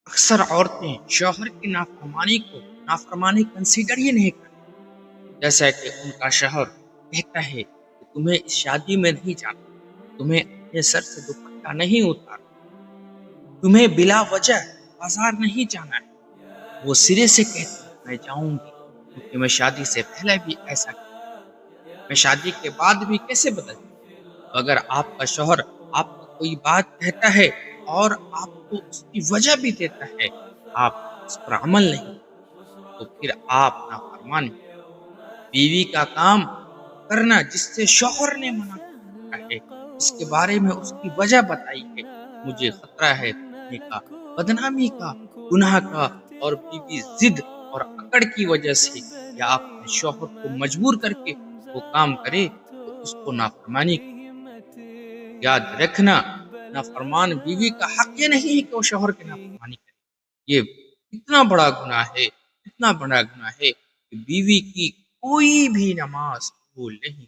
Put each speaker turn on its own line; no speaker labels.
اکثر عورتیں شوہر کی نافرمانی کو نافرمانی کنسیڈر ہی نہیں کرتی، جیسا کہ ان کا شوہر کہتا ہے کہ تمہیں اس شادی میں نہیں جانا، تمہیں اپنے سر سے دوپٹہ نہیں اتارنا، تمہیں بلا وجہ بازار نہیں جانا ہے۔ وہ سرے سے کہتی میں جاؤں گی کیونکہ میں شادی سے پہلے بھی ایسا کیا، میں شادی کے بعد بھی کیسے بدل جاؤں؟ تو اگر آپ کا شوہر آپ کو کوئی بات کہتا ہے اور آپ کو اس کی وجہ بھی دیتا ہے، آپ اس پر عمل نہیں، تو پھر آپ نافرمان ہیں۔ بیوی کا کام کرنا جس سے شوہر نے منع کیا ہے، اس کے بارے میں اس کی وجہ بتائی ہے، مجھے خطرہ ہے فتنے کا، بدنامی کا، گناہ کا، اور بیوی ضد اور اکڑ کی وجہ سے یا اپنے شوہر کو مجبور کر کے وہ کام کرے تو اس کو نافرمانی کہتے ہیں۔ یاد رکھنا، نافرمان بیوی کا حق یہ نہیں ہے کہ وہ شوہر کی نافرمانی کرے۔ یہ اتنا بڑا گناہ ہے، اتنا بڑا گناہ ہے کہ بیوی کی کوئی بھی نماز قبول نہیں